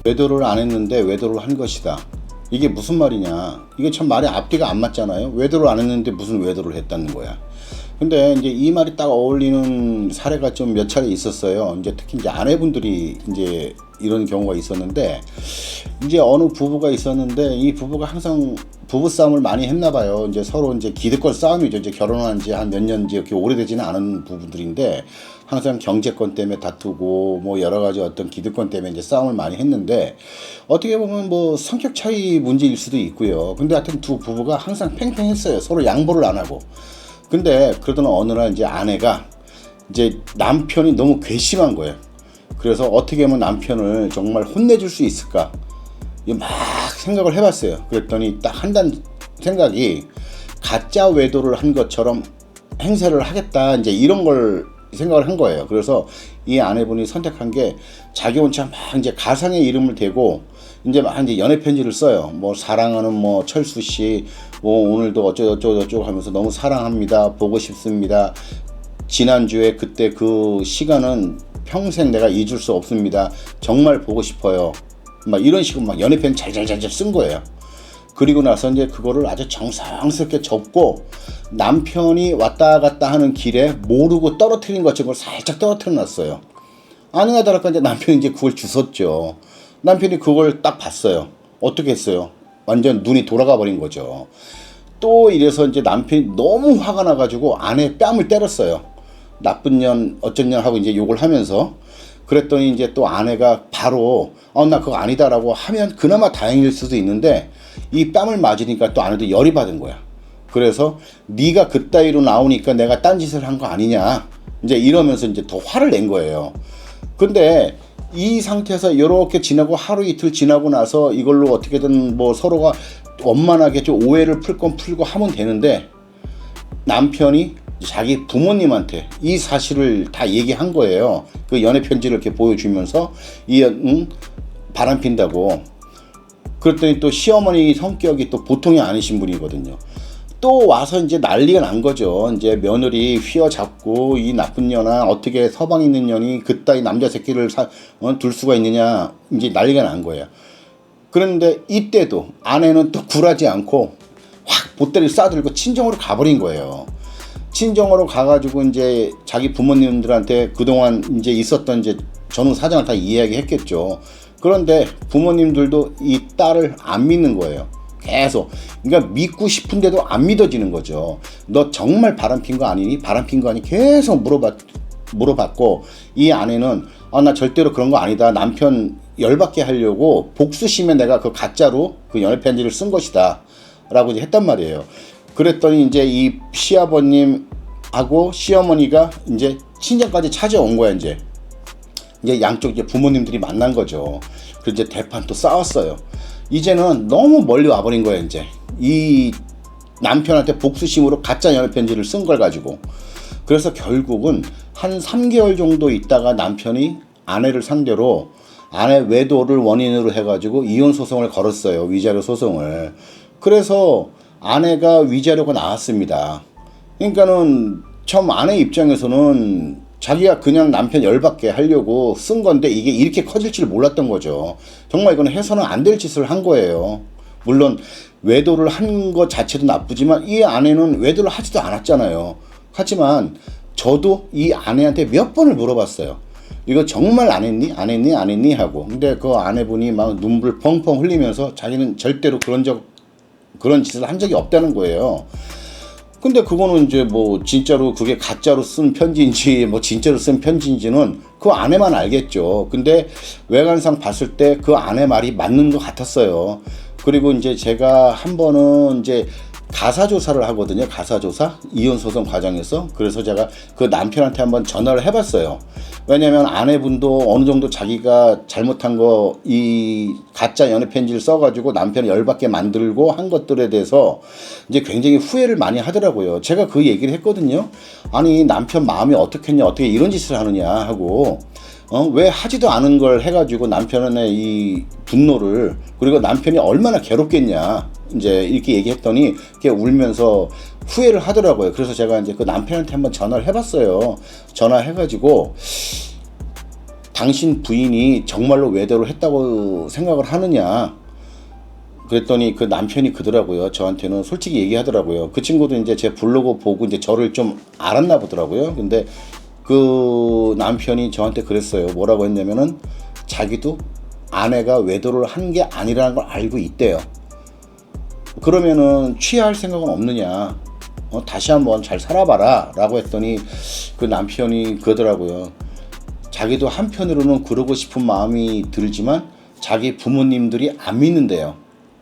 외도를 안 했는데 외도를 한 것이다. 이게 무슨 말이냐? 이게 참 말이 앞뒤가 안 맞잖아요. 외도를 안 했는데 무슨 외도를 했다는 거야. 근데 이제 이 말이 딱 어울리는 사례가 좀 몇 차례 있었어요. 이제 특히 이제 아내분들이 이제 이런 경우가 있었는데, 이제 어느 부부가 있었는데 이 부부가 항상 부부 싸움을 많이 했나 봐요. 이제 서로 이제 기득권 싸움이죠. 이제 결혼한 지 한 몇 년지 이렇게 오래되지는 않은 부부들인데 항상 경제권 때문에 다투고 뭐 여러 가지 어떤 기득권 때문에 이제 싸움을 많이 했는데, 어떻게 보면 뭐 성격 차이 문제일 수도 있고요. 근데 하여튼 두 부부가 항상 팽팽했어요. 서로 양보를 안 하고. 근데 그러던 어느 날 이제 아내가 이제 남편이 너무 괘씸한 거예요. 그래서 어떻게 하면 남편을 정말 혼내줄 수 있을까? 막 생각을 해봤어요. 그랬더니 딱 한단 생각이, 가짜 외도를 한 것처럼 행세를 하겠다, 이제 이런 걸 생각을 한 거예요. 그래서 이 아내분이 선택한 게, 자기 혼자 막 이제 가상의 이름을 대고 이제 막 이제 연애 편지를 써요. 뭐 사랑하는 뭐 철수 씨, 뭐 오늘도 어쩌고 하면서 너무 사랑합니다. 보고 싶습니다. 지난주에 그때 그 시간은 평생 내가 잊을 수 없습니다. 정말 보고 싶어요. 막 이런 식으로 막 연애 편지 잘잘잘잘 쓴 거예요. 그리고 나서 이제 그거를 아주 정성스럽게 접고 남편이 왔다 갔다 하는 길에 모르고 떨어뜨린 것처럼 살짝 떨어뜨려 놨어요. 아니나 다를까 이제 남편이 이제 그걸 주웠죠. 남편이 그걸 딱 봤어요. 어떻게 했어요? 완전 눈이 돌아가 버린 거죠. 또 이래서 이제 남편이 너무 화가 나가지고 아내 뺨을 때렸어요. 나쁜 년 어쩐 년 하고 이제 욕을 하면서. 그랬더니 이제 또 아내가 바로 나 그거 아니다라고 하면 그나마 다행일 수도 있는데, 이 뺨을 맞으니까 또 아내도 열이 받은 거야. 그래서 네가 그따위로 나오니까 내가 딴짓을 한 거 아니냐, 이제 이러면서 이제 더 화를 낸 거예요. 근데 이 상태에서 이렇게 지나고 하루 이틀 지나고 나서 이걸로 어떻게든 뭐 서로가 원만하게 좀 오해를 풀 건 풀고 하면 되는데, 남편이 자기 부모님한테 이 사실을 다 얘기한 거예요. 그 연애 편지를 이렇게 보여주면서 바람핀다고. 그랬더니 또 시어머니 성격이 또 보통이 아니신 분이거든요. 또 와서 이제 난리가 난 거죠. 이제 며느리 휘어잡고, 이 나쁜 년아, 어떻게 서방에 있는 년이 그따위 남자 새끼를 둘 수가 있느냐, 이제 난리가 난 거예요. 그런데 이때도 아내는 또 굴하지 않고 확 보따리를 싸들고 친정으로 가버린 거예요. 친정으로 가가지고 이제 자기 부모님들한테 그동안 이제 있었던 이제 전후 사정을 다 이야기했겠죠. 그런데 부모님들도 이 딸을 안 믿는 거예요. 계속. 그러니까 믿고 싶은데도 안 믿어지는 거죠. 너 정말 바람핀 거 아니니? 바람핀 거 아니? 계속 물어봤고, 이 아내는 나 절대로 그런 거 아니다. 남편 열받게 하려고 복수심에 내가 그 가짜로 그 연애 편지를 쓴 것이다 라고 이제 했단 말이에요. 그랬더니 이제 이 시아버님하고 시어머니가 이제 친정까지 찾아온 거야. 이제 양쪽 이제 부모님들이 만난 거죠. 그래서 이제 대판 또 싸웠어요. 이제는 너무 멀리 와버린 거예요. 이제 이 남편한테 복수심으로 가짜 연애 편지를 쓴 걸 가지고. 그래서 결국은 한 3개월 정도 있다가 남편이 아내를 상대로 아내 외도를 원인으로 해가지고 이혼 소송을 걸었어요. 위자료 소송을. 그래서 아내가 위자료가 나왔습니다. 그러니까는 처음 아내 입장에서는 자기가 그냥 남편 열받게 하려고 쓴 건데 이게 이렇게 커질 줄 몰랐던 거죠. 정말 이건 해서는 안 될 짓을 한 거예요. 물론 외도를 한 것 자체도 나쁘지만 이 아내는 외도를 하지도 않았잖아요. 하지만 저도 이 아내한테 몇 번을 물어봤어요. 이거 정말 안 했니? 안 했니? 안 했니? 하고. 근데 그 아내분이 막 눈물 펑펑 흘리면서 자기는 절대로 그런 짓을 한 적이 없다는 거예요. 근데 그거는 이제 뭐 진짜로 그게 가짜로 쓴 편지인지 뭐 진짜로 쓴 편지인지는 그 아내만 알겠죠. 근데 외관상 봤을 때 그 아내 말이 맞는 것 같았어요. 그리고 이제 제가 한 번은 이제 가사조사를 하거든요. 가사조사? 이혼소송 과정에서. 그래서 제가 그 남편한테 한번 전화를 해봤어요. 왜냐면 아내분도 어느 정도 자기가 잘못한 거, 이 가짜 연애 편지를 써가지고 남편을 열받게 만들고 한 것들에 대해서 이제 굉장히 후회를 많이 하더라고요. 제가 그 얘기를 했거든요. 아니, 남편 마음이 어떻겠냐, 어떻게 이런 짓을 하느냐 하고. 왜 하지도 않은 걸 해가지고 남편의 이 분노를, 그리고 남편이 얼마나 괴롭겠냐, 이제 이렇게 얘기했더니 이렇게 울면서 후회를 하더라고요. 그래서 제가 이제 그 남편한테 한번 전화를 해봤어요. 전화해가지고 당신 부인이 정말로 외도를 했다고 생각을 하느냐. 그랬더니 그 남편이 그러더라고요. 저한테는 솔직히 얘기하더라고요. 그 친구도 이제 제 블로그 보고 이제 저를 좀 알았나 보더라고요. 근데 그 남편이 저한테 그랬어요. 뭐라고 했냐면은 자기도 아내가 외도를 한 게 아니라는 걸 알고 있대요. 그러면은 취할 생각은 없느냐. 다시 한번 잘 살아봐라 라고 했더니 그 남편이 그러더라고요. 자기도 한편으로는 그러고 싶은 마음이 들지만 자기 부모님들이 안 믿는데요.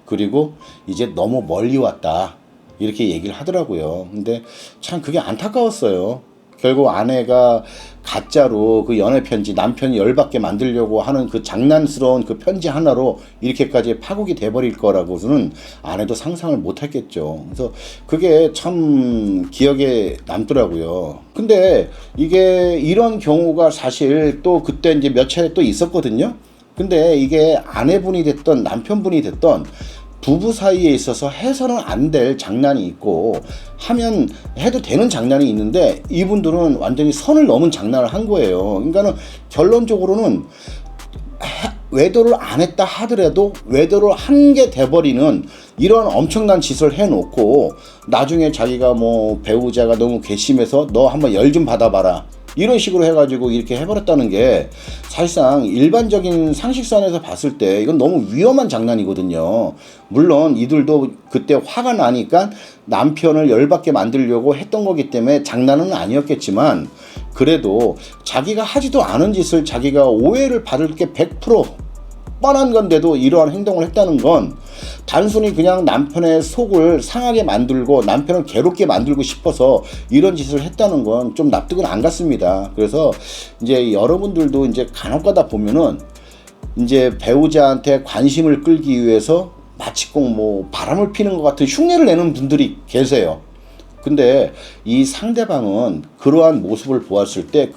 그리고 이제 너무 멀리 왔다 이렇게 얘기를 하더라고요. 근데 참 그게 안타까웠어요. 결국 아내가 가짜로 그 연애 편지 남편이 열받게 만들려고 하는 그 장난스러운 그 편지 하나로 이렇게까지 파국이 돼버릴 거라고는 아내도 상상을 못했겠죠. 그래서 그게 참 기억에 남더라고요. 근데 이게 이런 경우가 사실 또 그때 이제 몇 차례 또 있었거든요. 근데 이게 아내분이 됐던 남편분이 됐던 부부 사이에 있어서 해서는 안 될 장난이 있고 하면 해도 되는 장난이 있는데 이분들은 완전히 선을 넘은 장난을 한 거예요. 그러니까는 결론적으로는 외도를 안 했다 하더라도 외도를 한 게 돼버리는 이런 엄청난 짓을 해놓고 나중에 자기가 뭐 배우자가 너무 괘씸해서 너 한번 열 좀 받아봐라 이런 식으로 해가지고 이렇게 해버렸다는 게 사실상 일반적인 상식선에서 봤을 때 이건 너무 위험한 장난이거든요. 물론 이들도 그때 화가 나니까 남편을 열받게 만들려고 했던 거기 때문에 장난은 아니었겠지만 그래도 자기가 하지도 않은 짓을 자기가 오해를 받을 게 100% 뻔한 건데도 이러한 행동을 했다는 건 단순히 그냥 남편의 속을 상하게 만들고 남편을 괴롭게 만들고 싶어서 이런 짓을 했다는 건 좀 납득은 안 갔습니다. 그래서 이제 여러분들도 이제 간혹가다 보면은 이제 배우자한테 관심을 끌기 위해서 마치 꼭 뭐 바람을 피는 것 같은 흉내를 내는 분들이 계세요. 근데 이 상대방은 그러한 모습을 보았을 때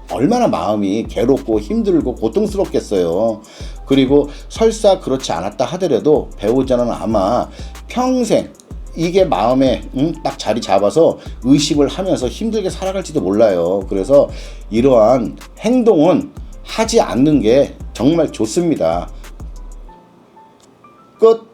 얼마나 마음이 괴롭고 힘들고 고통스럽겠어요. 그리고 설사 그렇지 않았다 하더라도 배우자는 아마 평생 이게 마음에 딱 자리 잡아서 의식을 하면서 힘들게 살아갈지도 몰라요. 그래서 이러한 행동은 하지 않는 게 정말 좋습니다. 끝.